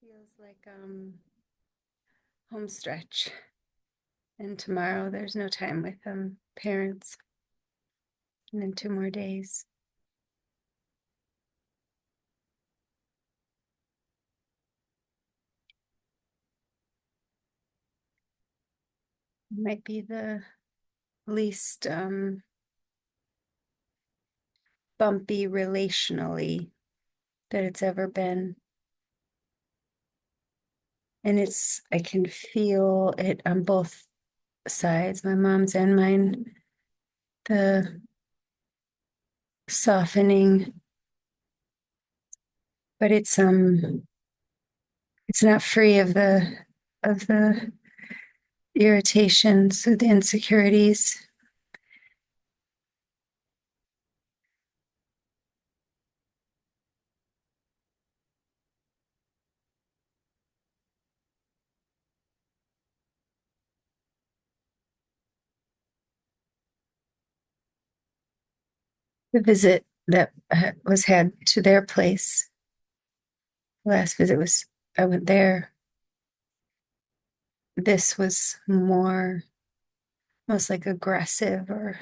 Feels like home stretch. And tomorrow there's no time with parents. And then 2 more days. Might be the least bumpy relationally that it's ever been. And I can feel it on both sides, my mom's and mine, the softening, but it's not free of the irritations or the insecurities. The visit that was had to their place, last visit was, I went there. This was more, most like aggressive, or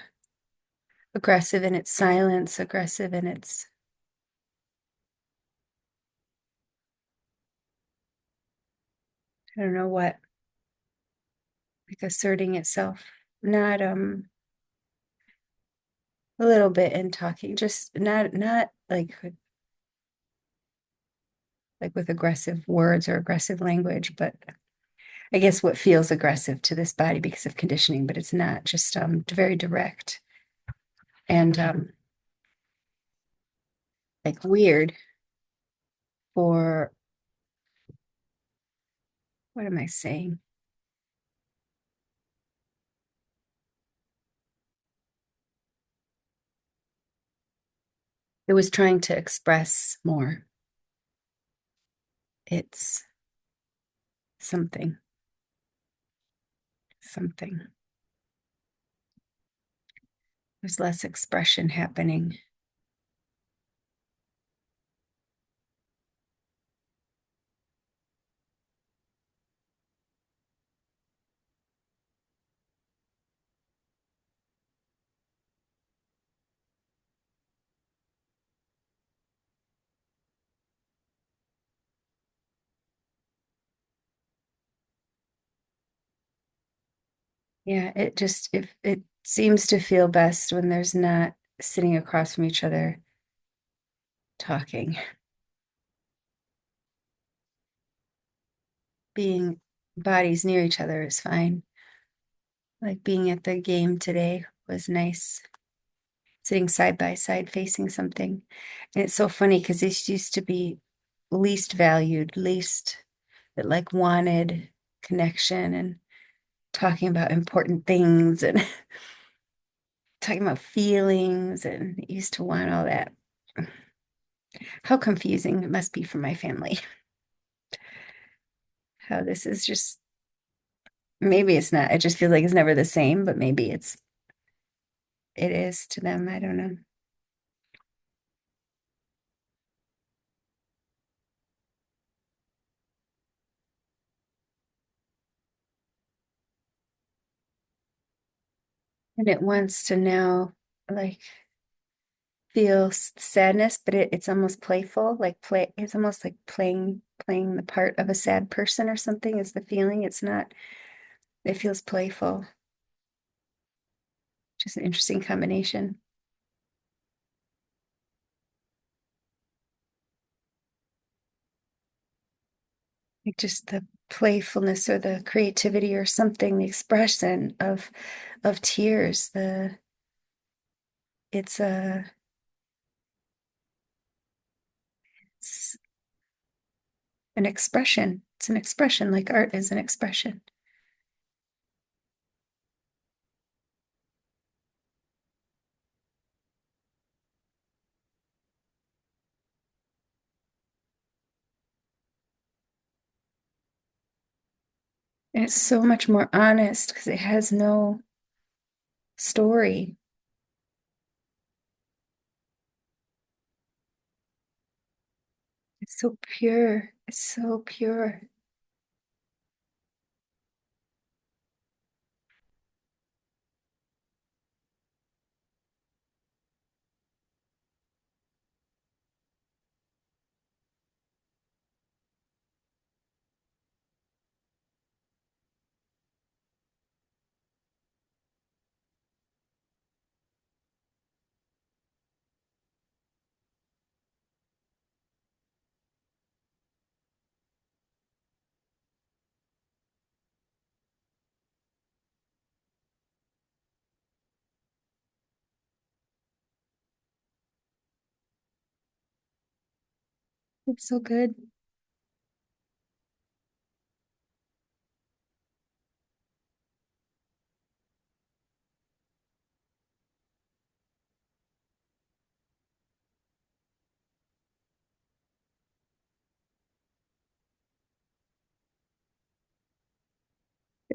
aggressive in its silence, aggressive in its, I don't know what, like asserting itself. Not a little bit in talking, just not like with aggressive words or aggressive language, but I guess what feels aggressive to this body because of conditioning, but it's not, just very direct and like weird for, what am I saying? It was trying to express more. It's something, something. There's less expression happening. Yeah, it seems to feel best when there's not sitting across from each other talking. Being bodies near each other is fine. Like being at the game today was nice. Sitting side by side facing something. And it's so funny because this used to be least valued, least that like wanted connection and talking about important things and talking about feelings and used to want all that. How confusing it must be for my family. How this is just, maybe it's not, it just feels like it's never the same, but maybe it is to them. I don't know. And it wants to now like feel sadness, but it's almost playful, like it's almost like playing the part of a sad person or something is the feeling. It's not, it feels playful. Just an interesting combination. Like just the playfulness or the creativity or something, the expression of tears. It's a it's an expression. It's an expression, like art is an expression. And it's so much more honest because it has no story. It's so pure. It's so pure. It's so good.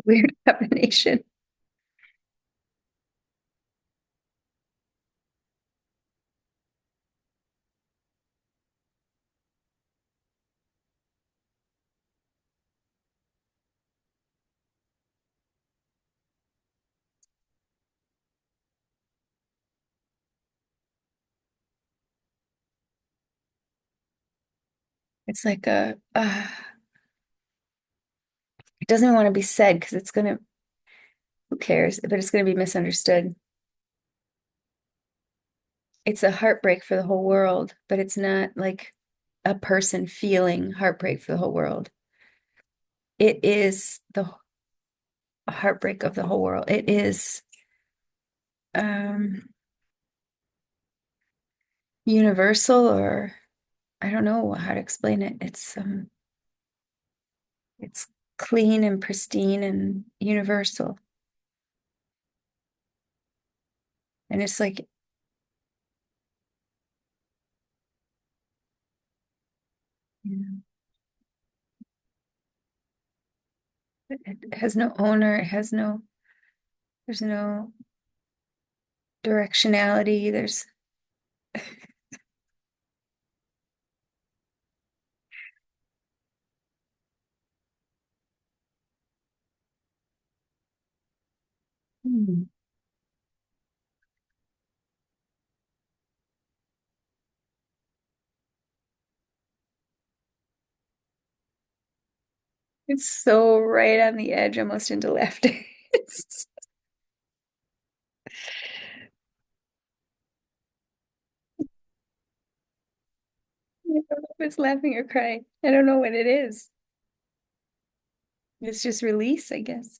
Weird combination. It's like it doesn't want to be said because it's gonna, who cares? But it's gonna be misunderstood. It's a heartbreak for the whole world, but it's not like a person feeling heartbreak for the whole world. It is the heartbreak of the whole world. It is um universal, or I don't know how to explain it. It's clean and pristine and universal. And it's like, you know, it has no owner, it has no, there's no directionality. There's Hmm. It's so right on the edge, almost into laughter. It's, I don't know if it's laughing or crying. I don't know what it is. It's just release, I guess.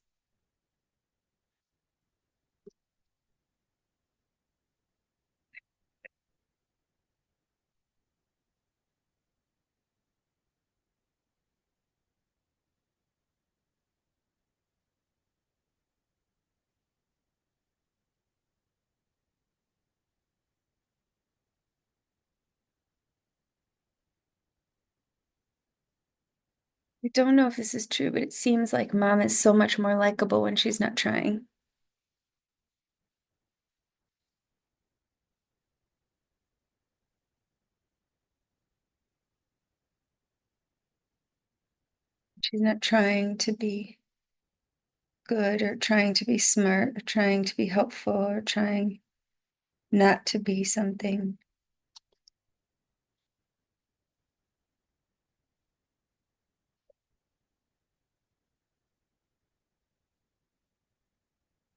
I don't know if this is true, but it seems like mom is so much more likable when she's not trying. She's not trying to be good or trying to be smart or trying to be helpful or trying not to be something.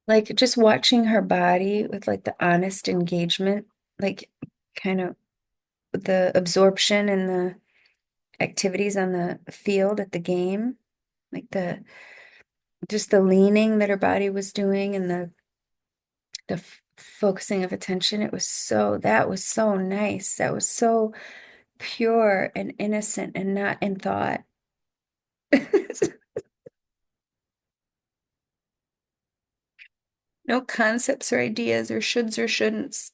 Like just watching her body with like the honest engagement, like kind of the absorption and the activities on the field at the game, like the just the leaning that her body was doing and the focusing of attention. It was so, that was so nice. That was so pure and innocent and not in thought. No concepts or ideas or shoulds or shouldn'ts.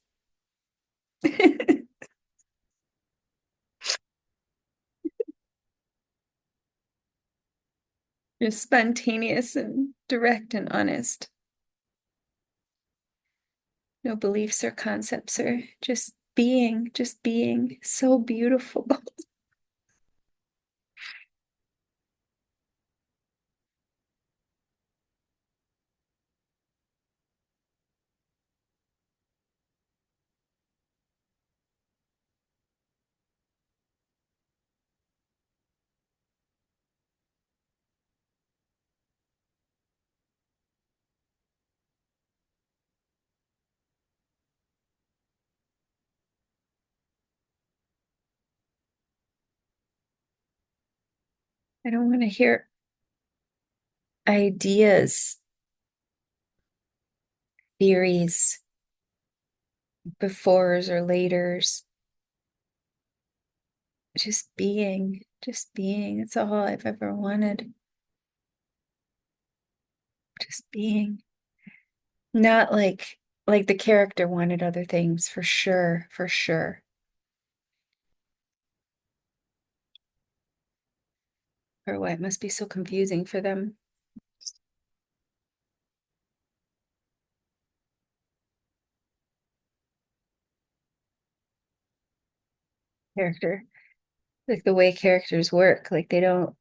Just spontaneous and direct and honest. No beliefs or concepts or just being so beautiful. I don't want to hear ideas, theories, befores or laters. Just being, just being. It's all I've ever wanted. Just being. Not like the character wanted other things for sure, for sure. Or why it must be so confusing for them. Character. Like the way characters work, like they don't,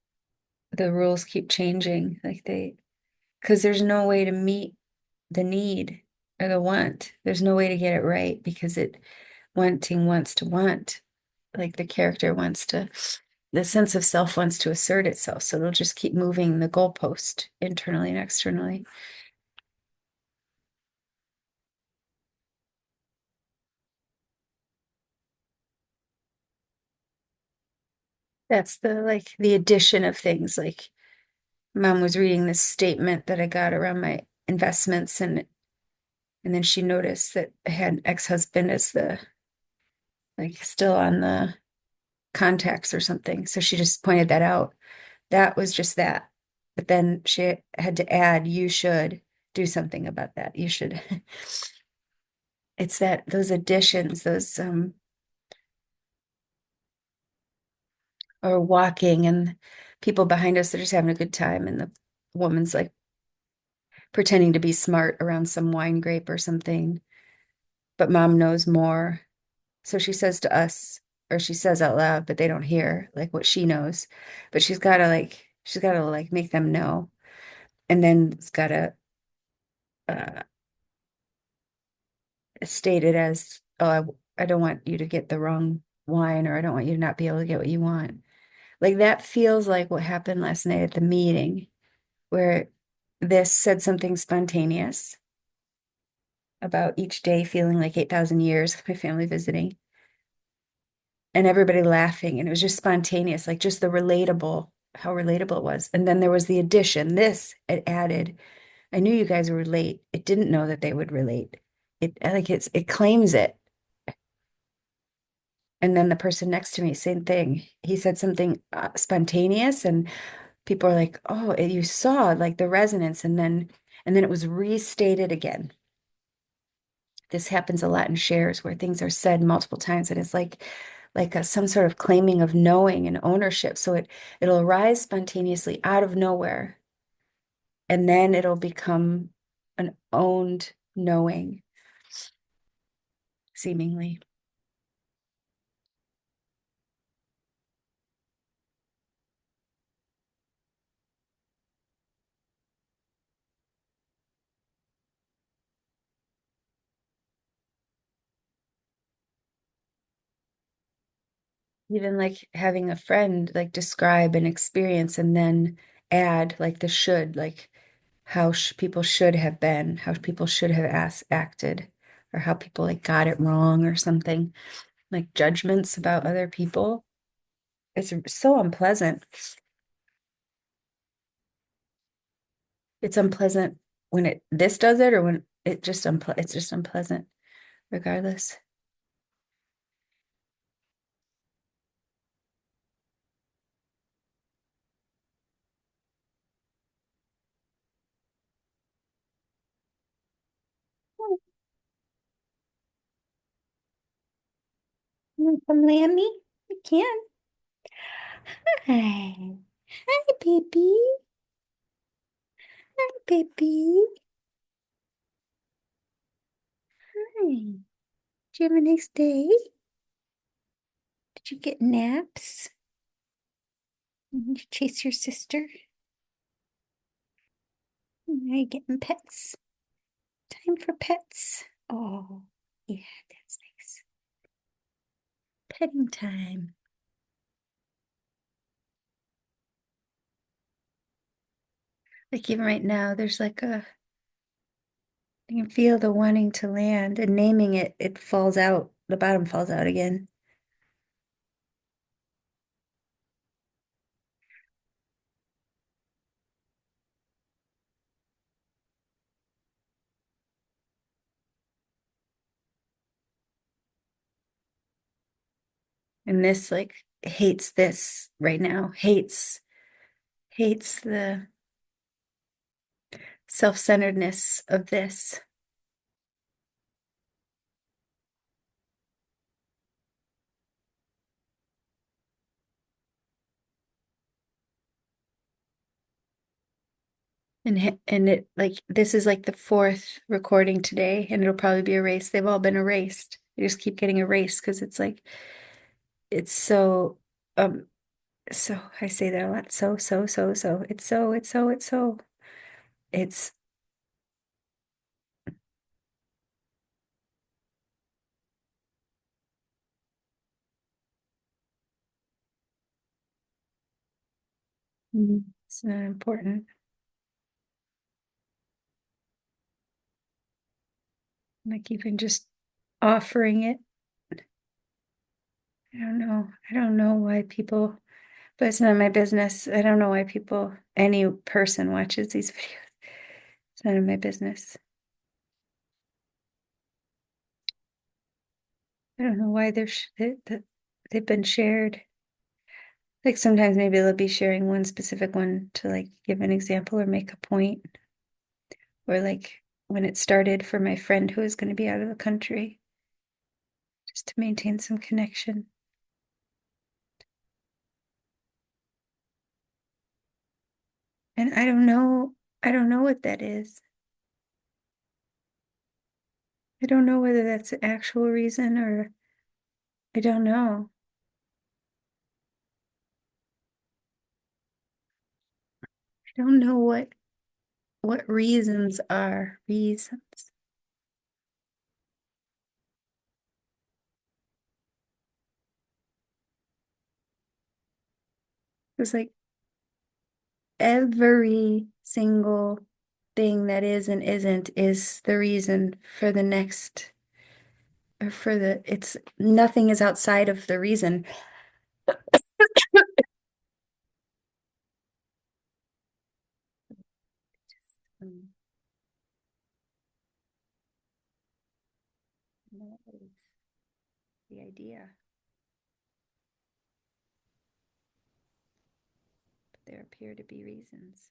the rules keep changing. Because there's no way to meet the need or the want. There's no way to get it right because it wanting wants to want. Like the character wants to, the sense of self wants to assert itself. So it'll just keep moving the goalpost internally and externally. That's the addition of things. Like mom was reading this statement that I got around my investments and then she noticed that I had an ex-husband as the like still on the contacts or something. So she just pointed that out. That was just that. But then she had to add, you should do something about that. You should. It's that those additions, those or walking and people behind us, they're just having a good time. And the woman's like pretending to be smart around some wine grape or something. But mom knows more. So she says to us, or she says out loud, but they don't hear like what she knows. But she's gotta like make them know. And then it's gotta uh state it as, oh, I don't want you to get the wrong wine, or I don't want you to not be able to get what you want. Like that feels like what happened last night at the meeting, where this said something spontaneous about each day feeling like 8,000 years with my family visiting and everybody laughing. And it was just spontaneous, like just the relatable, how relatable it was. And then there was the addition, this it added. I knew you guys would relate. It didn't know that they would relate. It claims it. And then the person next to me, same thing. He said something spontaneous, and people are like, "Oh, you saw like the resonance," and then it was restated again. This happens a lot in shares where things are said multiple times, and it's like some sort of claiming of knowing and ownership. So it'll arise spontaneously out of nowhere, and then it'll become an owned knowing, seemingly. Even like having a friend like describe an experience and then add like the should, like how people should have been, how people should have acted, or how people like got it wrong or something, like judgments about other people. It's so unpleasant. It's unpleasant when it this does it or when it's just unpleasant regardless. You want some Lammy? You can. Hi. Hi, baby. Hi, baby. Hi. Did you have a nice day? Did you get naps? Did you chase your sister? Are you getting pets? Time for pets. Oh, yeah, that's nice. Petting time. Like even right now, there's like you can feel the wanting to land and naming it, it falls out. The bottom falls out again. And this like hates this right now, hates the self-centeredness of this. And it like this is like the fourth recording today, and it'll probably be erased. They've all been erased. They just keep getting erased because it's like it's so um so I say that a lot. So. It's it's not important. Like even just offering it. I don't know. I don't know why people, but it's not my business. I don't know why people, any person watches these videos. It's none of my business. I don't know why they've been shared. Like sometimes maybe they'll be sharing one specific one to like give an example or make a point. Or like when it started for my friend who was going to be out of the country, just to maintain some connection. And I don't know what that is. I don't know whether that's the actual reason or I don't know. I don't know what reasons are reasons. It's like every single thing that is and isn't is the reason for the next or for the it's nothing is outside of the reason. Um, that is the idea. But there appear to be reasons.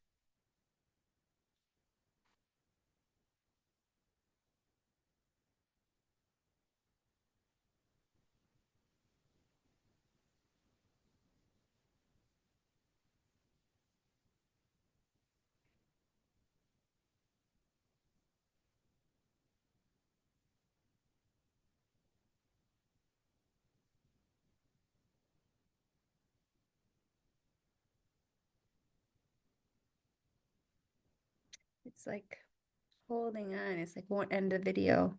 It's like holding on. It's like won't end the video.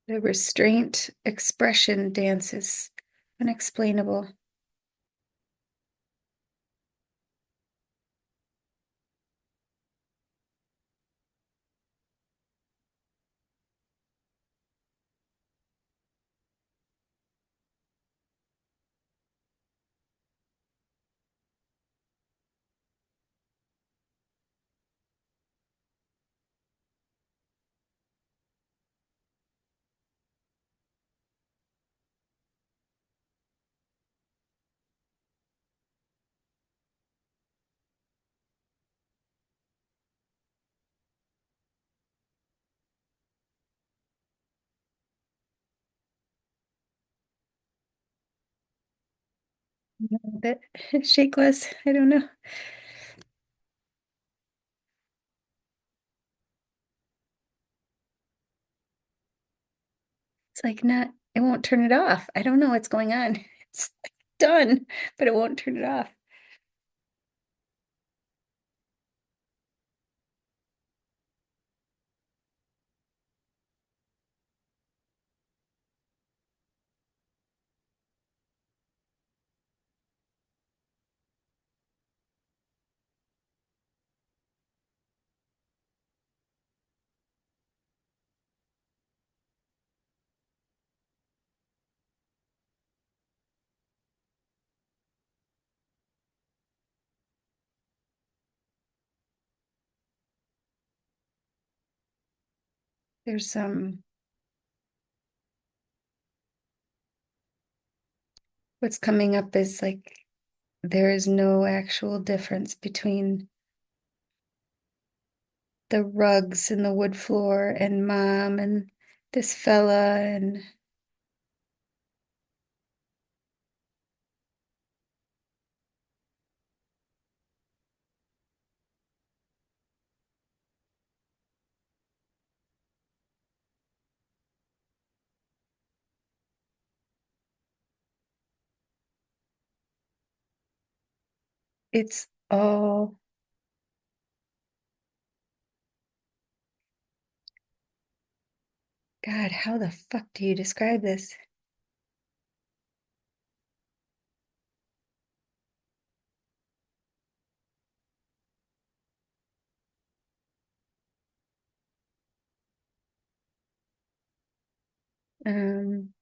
The restraint expression dance is unexplainable. That shake was, I don't know. It's like not, it won't turn it off. I don't know what's going on. It's done, but it won't turn it off. There's what's coming up is like there is no actual difference between the rugs and the wood floor and mom and this fella and it's all God, how the fuck do you describe this? Um,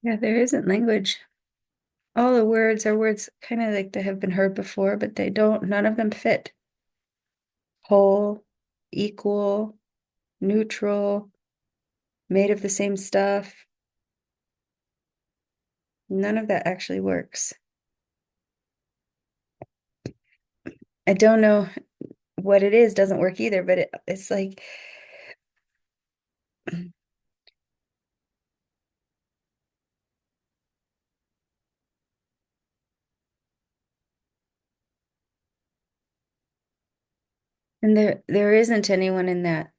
yeah, there isn't language. All the words are words kind of like that have been heard before, but they don't, none of them fit. Whole, equal, neutral, made of the same stuff. None of that actually works. I don't know what it is, doesn't work either, but it's like, and there isn't anyone in that.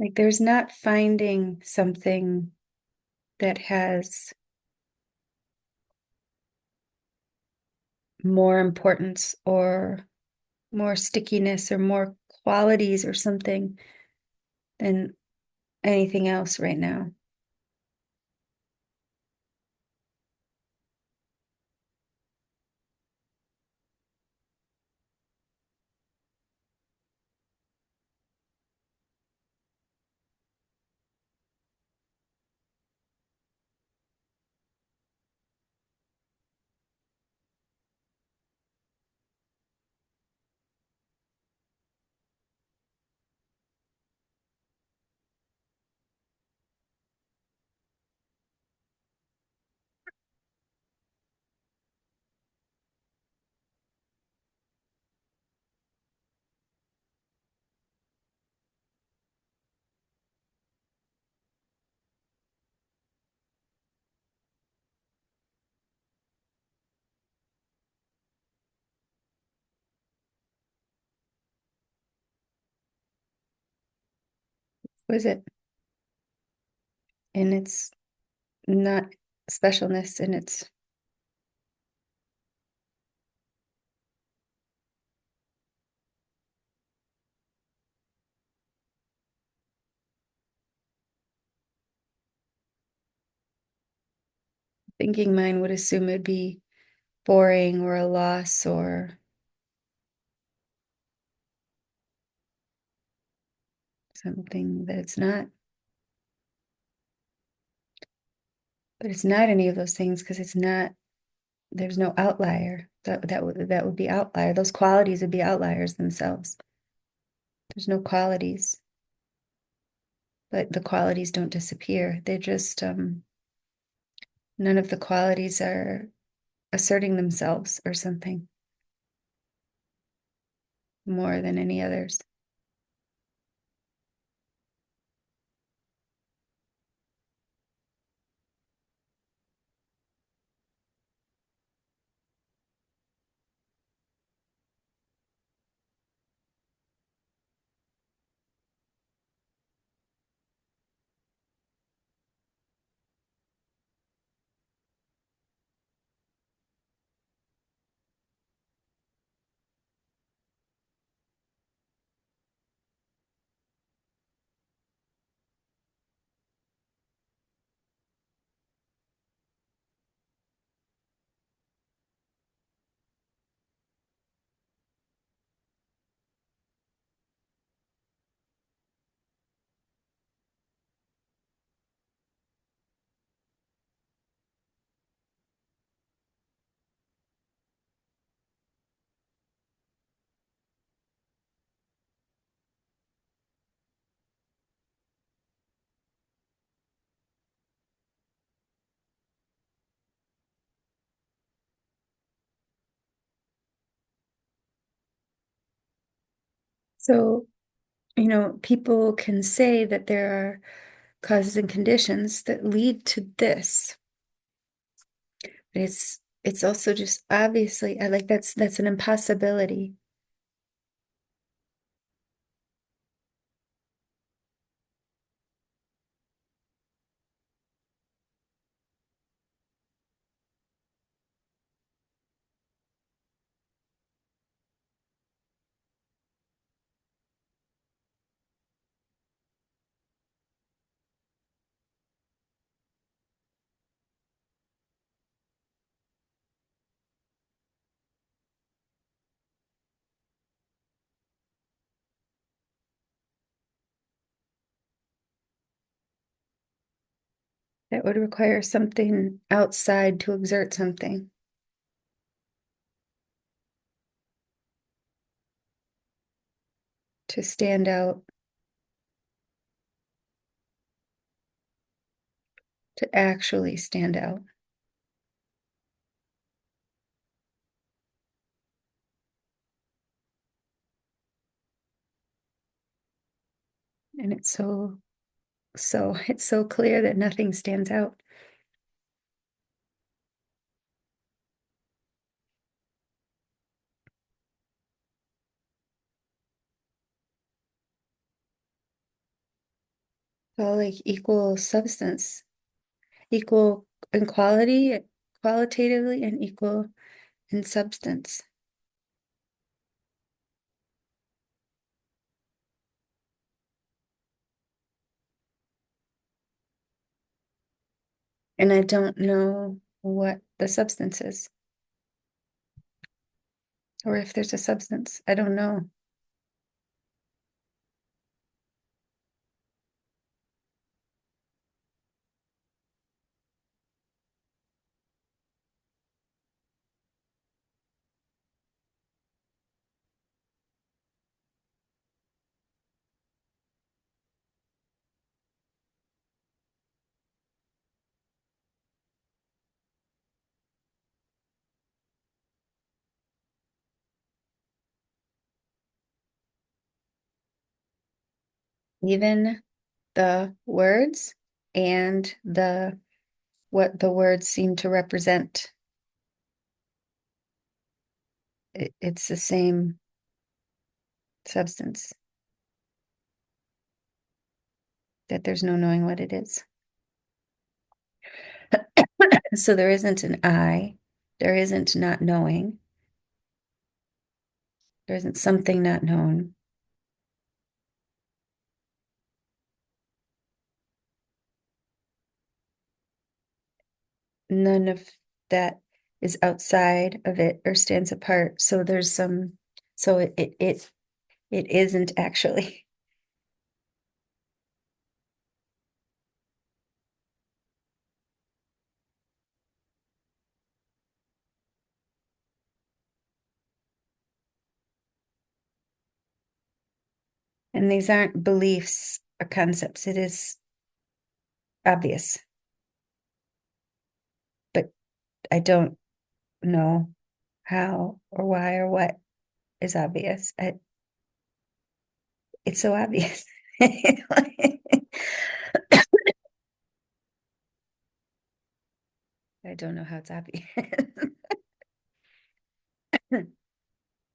Like there's not finding something that has more importance or more stickiness or more qualities or something than anything else right now. Was it? And it's not specialness and it's thinking mind would assume it'd be boring or a loss or something that it's not. But it's not any of those things because it's not, there's no outlier. That would be outlier. Those qualities would be outliers themselves. There's no qualities, but the qualities don't disappear. They're just none of the qualities are asserting themselves or something more than any others. So, people can say that there are causes and conditions that lead to this. But it's also just obviously I like that's an impossibility. That would require something outside to exert something, to stand out, to actually stand out. And it's so clear that nothing stands out. So like equal substance, equal in quality, qualitatively, and equal in substance. And I don't know what the substance is, or if there's a substance. I don't know. Even the words and the what the words seem to represent. It's the same substance, that there's no knowing what it is. So there isn't an I, there isn't not knowing, there isn't something not known. None of that is outside of it or stands apart. So there's some, so it isn't actually. And these aren't beliefs or concepts. It is obvious, but I don't know how or why or what is obvious. It's so obvious. I don't know how it's obvious.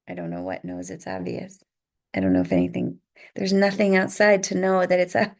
I don't know what knows it's obvious. I don't know if anything, there's nothing outside to know that it's obvious.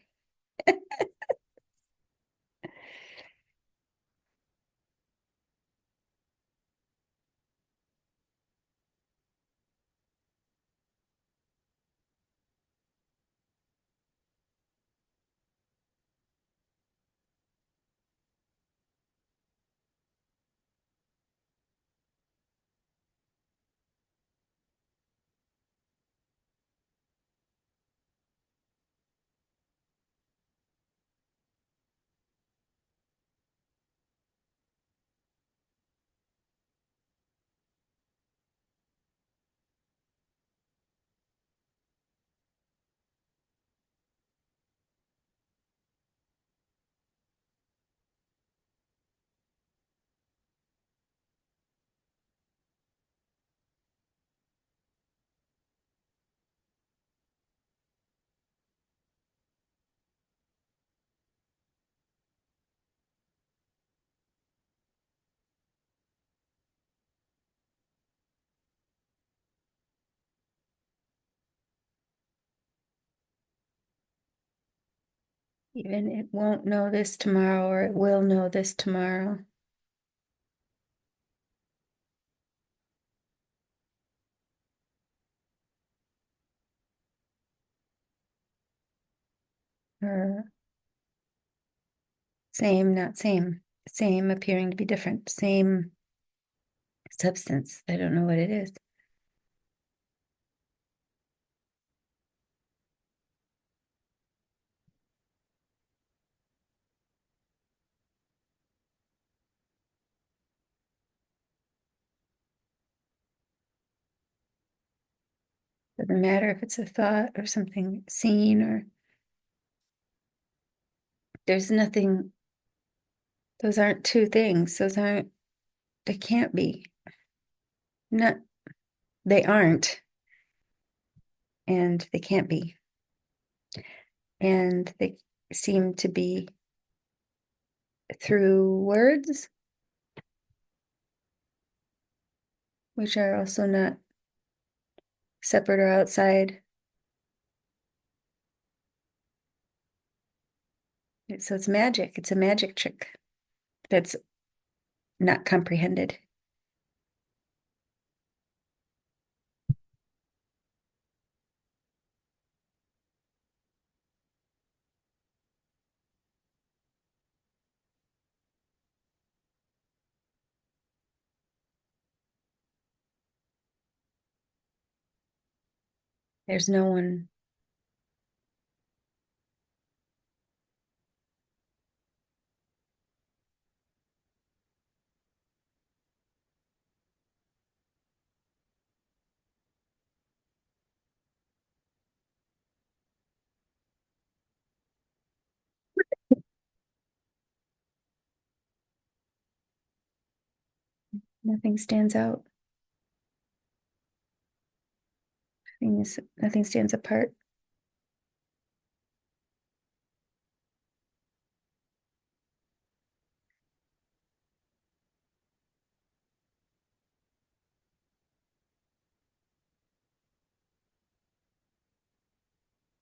Even it won't know this tomorrow, or it will know this tomorrow. Or same, not same. Same appearing to be different. Same substance. I don't know what it is. Doesn't matter if it's a thought or something seen, or there's nothing, those aren't two things. Those aren't, they can't be. Not, they aren't, and they can't be. And they seem to be through words, which are also not separate or outside. So it's magic. It's a magic trick that's not comprehended. There's no one, nothing stands out. Nothing stands apart.